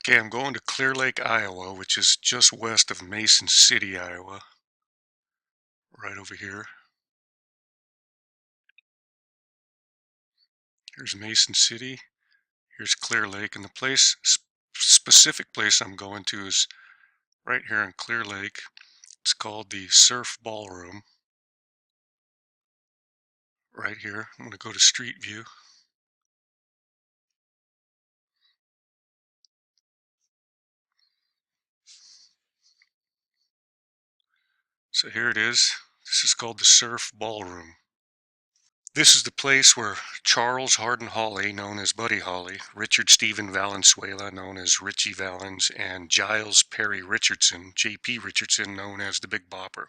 Okay, I'm going to Clear Lake, Iowa, which is just west of Mason City, Iowa, right over here. Here's Mason City, here's Clear Lake, and the specific place I'm going to is right here in Clear Lake. It's called the Surf Ballroom, right here. I'm going to go to Street View. So here it is. This is called the Surf Ballroom. This is the place where Charles Hardin Holly, known as Buddy Holly, Richard Stephen Valenzuela, known as Richie Valens, and Giles Perry Richardson, J.P. Richardson, known as the Big Bopper.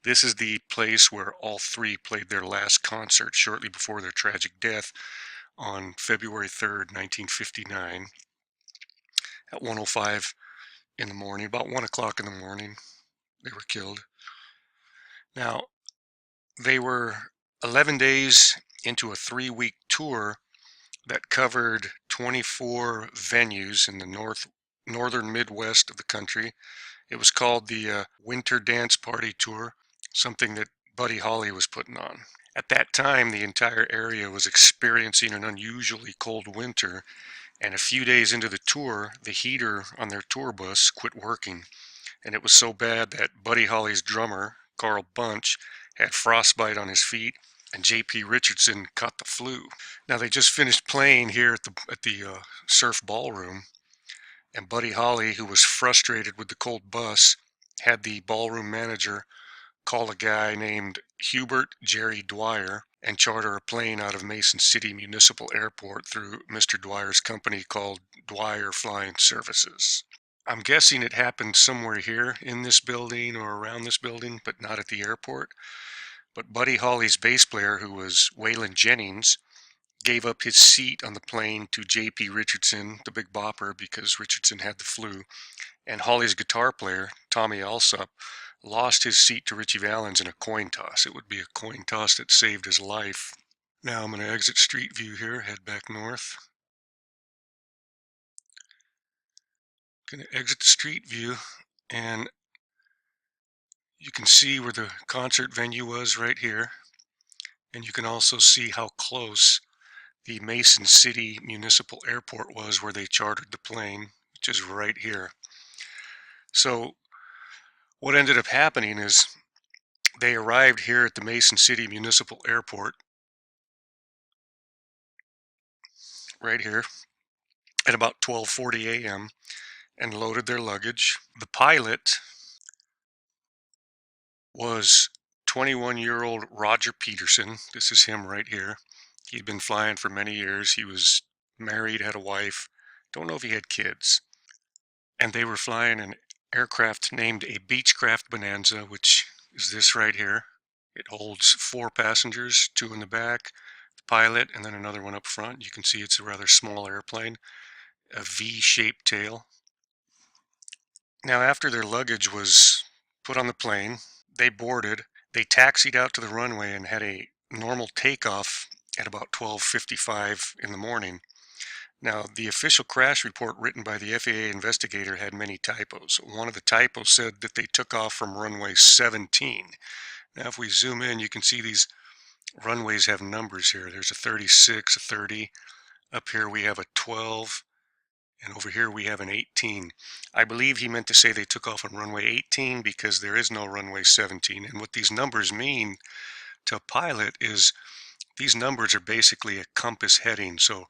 This is the place where all three played their last concert shortly before their tragic death on February 3rd, 1959, at 1:05 in the morning, about 1 o'clock in the morning, they were killed. Now, they were 11 days into a 3-week tour that covered 24 venues in the northern Midwest of the country. It was called the Winter Dance Party Tour, something that Buddy Holly was putting on. At that time, the entire area was experiencing an unusually cold winter, and a few days into the tour, the heater on their tour bus quit working, and it was so bad that Buddy Holly's drummer, Carl Bunch, had frostbite on his feet, and J.P. Richardson caught the flu. Now they just finished playing here at the Surf Ballroom, and Buddy Holly, who was frustrated with the cold bus, had the ballroom manager call a guy named Hubert Jerry Dwyer and charter a plane out of Mason City Municipal Airport through Mr. Dwyer's company called Dwyer Flying Services. I'm guessing it happened somewhere here in this building or around this building, but not at the airport. But Buddy Holly's bass player, who was Waylon Jennings, gave up his seat on the plane to J.P. Richardson, the Big Bopper, because Richardson had the flu. And Holly's guitar player, Tommy Alsop, lost his seat to Richie Valens in a coin toss. It would be a coin toss that saved his life. Now I'm going to exit Street View here, head back north. Going to exit the Street View, and you can see where the concert venue was right here. And you can also see how close the Mason City Municipal Airport was where they chartered the plane, which is right here. So what ended up happening is they arrived here at the Mason City Municipal Airport right here at about 12:40 a.m. and loaded their luggage. The pilot was 21-year-old Roger Peterson. This is him right here. He'd been flying for many years. He was married, had a wife. Don't know if he had kids. And they were flying an aircraft named a Beechcraft Bonanza, which is this right here. It holds 4 passengers, 2 in the back, the pilot, and then another one up front. You can see it's a rather small airplane, a V-shaped tail. Now, after their luggage was put on the plane, they boarded. They taxied out to the runway and had a normal takeoff at about 12:55 in the morning. Now, the official crash report written by the FAA investigator had many typos. One of the typos said that they took off from runway 17. Now, if we zoom in, you can see these runways have numbers here. There's a 36, a 30. Up here we have a 12. And over here we have an 18. I believe he meant to say they took off on runway 18 because there is no runway 17. And what these numbers mean to a pilot is these numbers are basically a compass heading. So,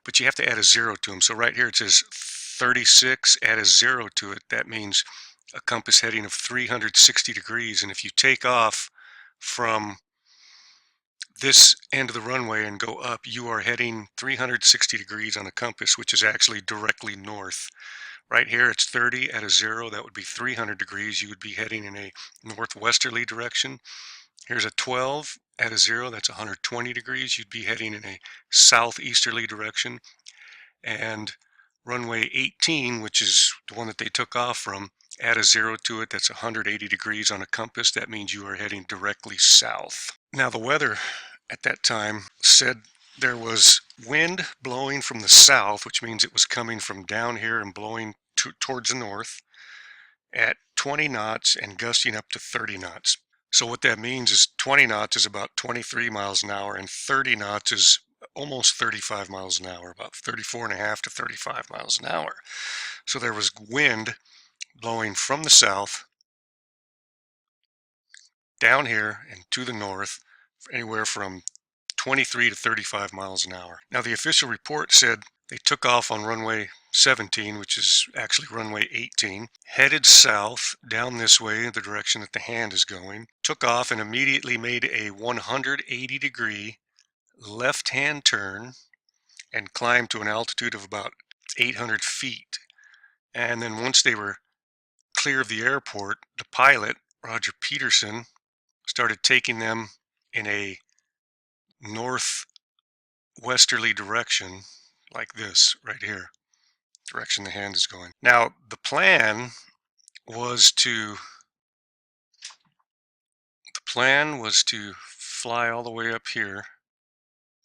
but you have to add a 0 to them. So right here it says 36, add a 0 to it. That means a compass heading of 360 degrees. And if you take off from this end of the runway and go up, you are heading 360 degrees on a compass, which is actually directly north. Right here it's 30 at a 0, that would be 300 degrees. You would be heading in a northwesterly direction. Here's a 12 at a 0, that's 120 degrees. You'd be heading in a southeasterly direction. And runway 18, which is the one that they took off from, add a 0 to it, that's 180 degrees on a compass. That means you are heading directly south. Now the weather at that time said there was wind blowing from the south, which means it was coming from down here and blowing towards the north at 20 knots and gusting up to 30 knots. So what that means is 20 knots is about 23 miles an hour, and 30 knots is almost 35 miles an hour, about 34 and a half to 35 miles an hour. So there was wind blowing from the south down here and to the north, anywhere from 23 to 35 miles an hour. Now the official report said they took off on runway 17, which is actually runway 18, headed south down this way, the direction that the hand is going, took off and immediately made a 180-degree left-hand turn and climbed to an altitude of about 800 feet. And then once they were clear of the airport, the pilot, Roger Peterson, started taking them in a northwesterly direction, like this right here, direction the hand is going. Now the plan was to fly all the way up here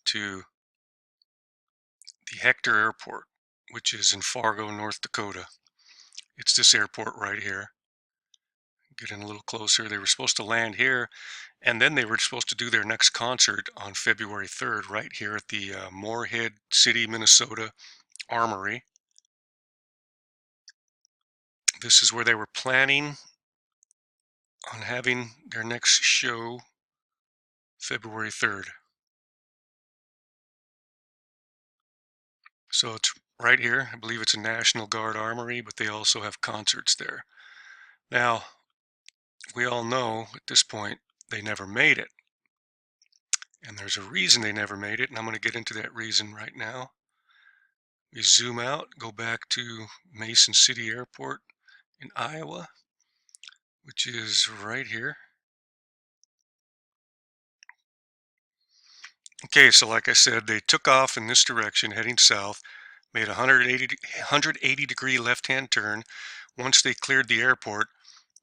to the Hector Airport, which is in Fargo, North Dakota. It's this airport right here. Get in a little closer. They were supposed to land here, and then they were supposed to do their next concert on February 3rd right here at the Moorhead City, Minnesota Armory. This is where they were planning on having their next show February 3rd. So it's right here. I believe it's a National Guard Armory, but they also have concerts there. Now, we all know at this point they never made it. And there's a reason they never made it, and I'm going to get into that reason right now. We zoom out, go back to Mason City Airport in Iowa, which is right here. Okay, so like I said, they took off in this direction, heading south, made a 180-degree left-hand turn. Once they cleared the airport,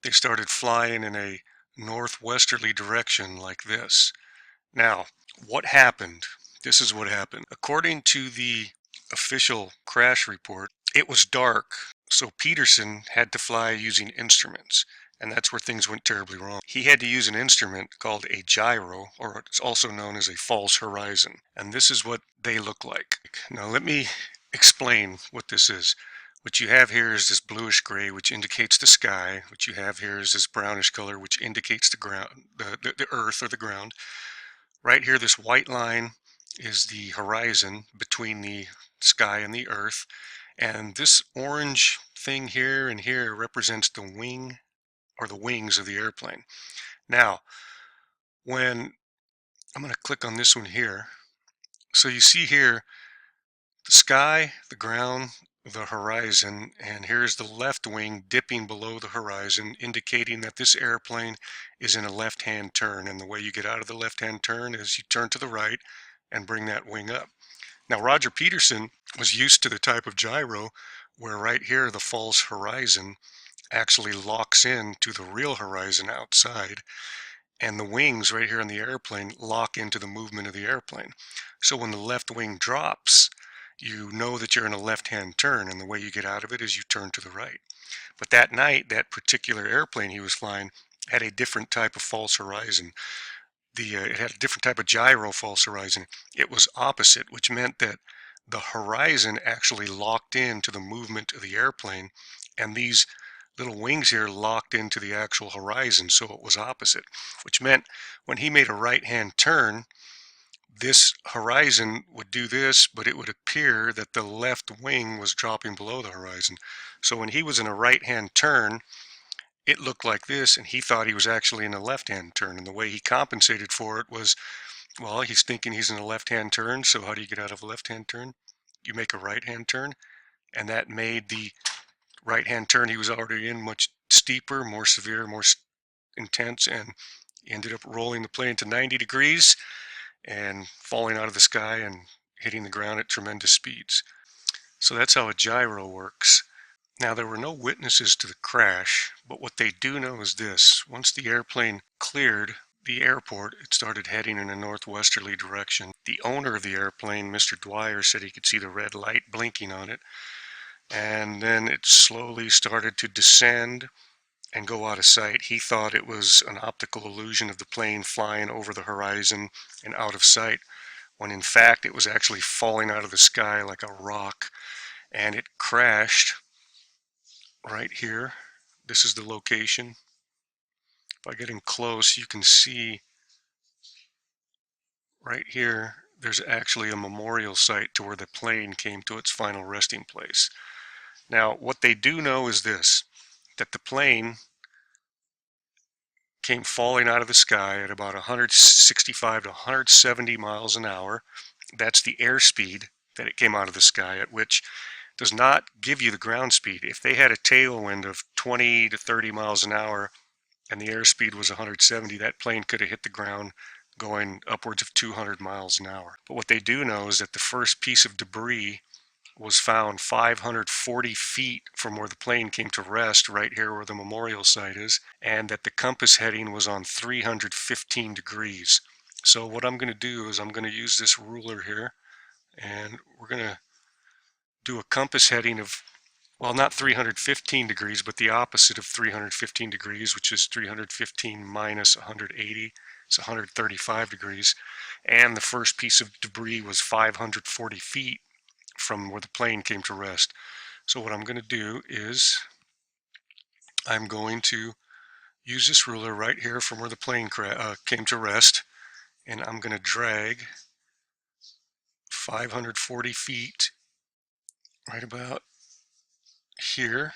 they started flying in a northwesterly direction like this. Now, what happened? This is what happened. According to the official crash report, it was dark, so Peterson had to fly using instruments, and that's where things went terribly wrong. He had to use an instrument called a gyro, or it's also known as a false horizon, and this is what they look like. Now let me explain what this is. What you have here is this bluish gray, which indicates the sky. What you have here is this brownish color, which indicates the ground, the earth or the ground. Right here, this white line is the horizon between the sky and the earth. And this orange thing here and here represents the wing or the wings of the airplane. Now, when I'm going to click on this one here, so you see here the sky, the ground, the horizon, and here's the left wing dipping below the horizon, indicating that this airplane is in a left-hand turn. And the way you get out of the left-hand turn is you turn to the right and bring that wing up. Now, Roger Peterson was used to the type of gyro where right here the false horizon actually locks in to the real horizon outside, and the wings right here on the airplane lock into the movement of the airplane. So when the left wing drops, you know that you're in a left-hand turn, and the way you get out of it is you turn to the right. But that night, that particular airplane he was flying had a different type of false horizon. It had a different type of gyro false horizon. It was opposite, which meant that the horizon actually locked into the movement of the airplane, and these little wings here locked into the actual horizon, so it was opposite, which meant when he made a right-hand turn, this horizon would do this, but it would appear that the left wing was dropping below the horizon. So when he was in a right-hand turn, it looked like this, and he thought he was actually in a left-hand turn. And the way he compensated for it was, well, he's thinking he's in a left-hand turn, so how do you get out of a left-hand turn? You make a right-hand turn, and that made the right-hand turn he was already in much steeper, more severe, more intense, and he ended up rolling the plane to 90 degrees and falling out of the sky and hitting the ground at tremendous speeds. So that's how a gyro works. Now, there were no witnesses to the crash, but what they do know is this. Once the airplane cleared the airport, it started heading in a northwesterly direction. The owner of the airplane, Mr. Dwyer, said he could see the red light blinking on it, and then it slowly started to descend and go out of sight. He thought it was an optical illusion of the plane flying over the horizon and out of sight, when in fact it was actually falling out of the sky like a rock, and it crashed right here. This is the location. By getting close, you can see right here, there's actually a memorial site to where the plane came to its final resting place. Now, what they do know is this, that the plane came falling out of the sky at about 165 to 170 miles an hour. That's the airspeed that it came out of the sky at, which does not give you the ground speed. If they had a tailwind of 20 to 30 miles an hour and the airspeed was 170, that plane could have hit the ground going upwards of 200 miles an hour. But what they do know is that the first piece of debris was found 540 feet from where the plane came to rest, right here where the memorial site is, and that the compass heading was on 315 degrees. So what I'm going to do is I'm going to use this ruler here, and we're going to do a compass heading of, well, not 315 degrees, but the opposite of 315 degrees, which is 315 minus 180. It's 135 degrees. And the first piece of debris was 540 feet from where the plane came to rest. So what I'm going to do is I'm going to use this ruler right here from where the plane came to rest, and I'm going to drag 540 feet right about here,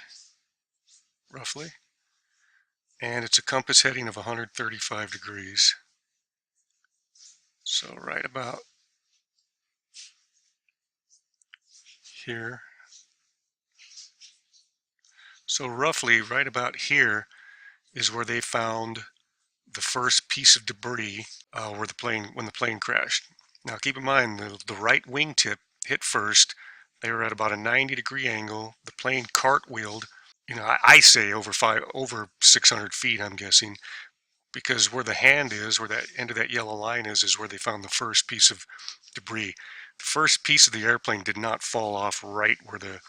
roughly, and it's a compass heading of 135 degrees. So right about here. So roughly right about here is where they found the first piece of debris when the plane crashed. Now keep in mind the right wingtip hit first. They were at about a 90-degree angle. The plane cartwheeled. I say over 600 feet. I'm guessing, because where the hand is, where that end of that yellow line is where they found the first piece of debris. The first piece of the airplane did not fall off right where the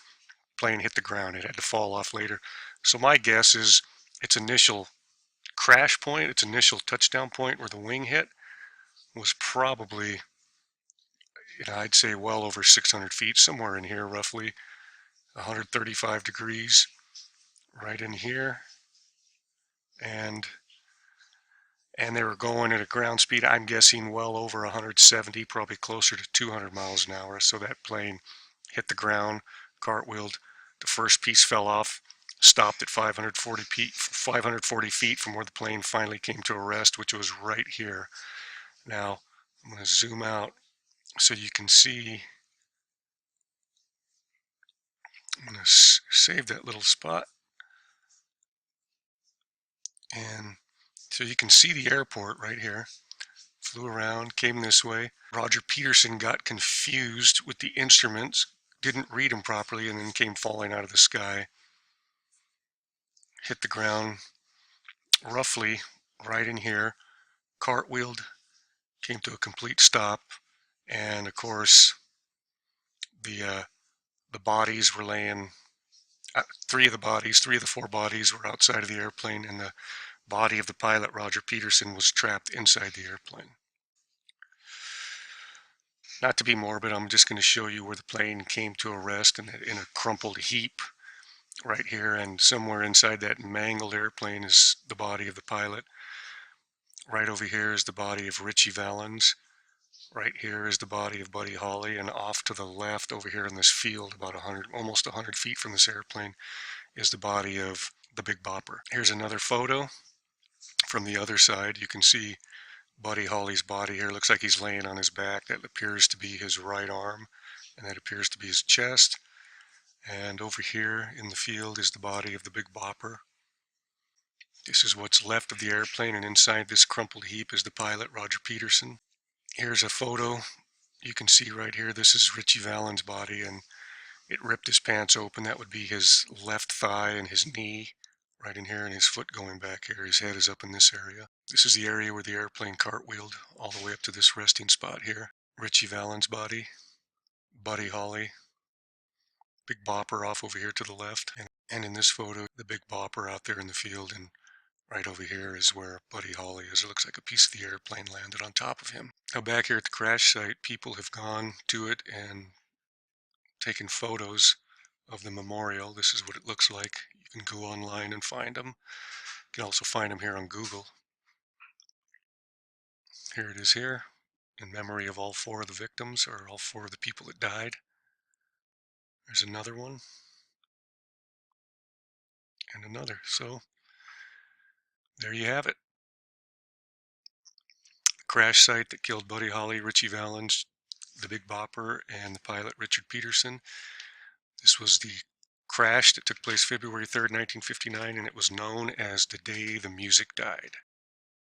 plane hit the ground. It had to fall off later. So my guess is its initial crash point, its initial touchdown point where the wing hit, was probably, I'd say well over 600 feet, somewhere in here, roughly 135 degrees, right in here. And they were going at a ground speed, I'm guessing well over 170, probably closer to 200 miles an hour. So that plane hit the ground, cartwheeled, the first piece fell off, stopped at 540 feet from where the plane finally came to a rest, which was right here. Now, I'm going to zoom out so you can see. I'm going to save that little spot. And so you can see the airport right here. Flew around, came this way. Roger Peterson got confused with the instruments, didn't read them properly, and then came falling out of the sky. Hit the ground roughly right in here, cartwheeled, came to a complete stop, and of course the bodies were laying, three of the four bodies were outside of the airplane, and the body of the pilot, Roger Peterson, was trapped inside the airplane. Not to be morbid, I'm just going to show you where the plane came to a rest in a crumpled heap right here, and somewhere inside that mangled airplane is the body of the pilot. Right over here is the body of Richie Valens. Right here is the body of Buddy Holly, and off to the left over here in this field, about almost 100 feet from this airplane, is the body of the Big Bopper. Here's another photo from the other side. You can see Buddy Holly's body here. Looks like he's laying on his back. That appears to be his right arm, and that appears to be his chest. And over here in the field is the body of the Big Bopper. This is what's left of the airplane, and inside this crumpled heap is the pilot, Roger Peterson. Here's a photo you can see right here. This is Richie Valens' body, and it ripped his pants open. That would be his left thigh and his knee right in here, and his foot going back here. His head is up in this area. This is the area where the airplane cartwheeled all the way up to this resting spot here. Richie Valens' body, Buddy Holly, Big Bopper off over here to the left. And in this photo, the Big Bopper out there in the field, and right over here is where Buddy Holly is. It looks like a piece of the airplane landed on top of him. Now back here at the crash site, people have gone to it and taken photos of the memorial. This is what it looks like. You can go online and find them. You can also find them here on Google. Here it is here, in memory of all four of the victims, or all four of the people that died. There's another one. And another. So there you have it. Crash site that killed Buddy Holly, Richie Valens, the Big Bopper, and the pilot Richard Peterson. This was the crash that took place February 3rd, 1959, and it was known as the day the music died.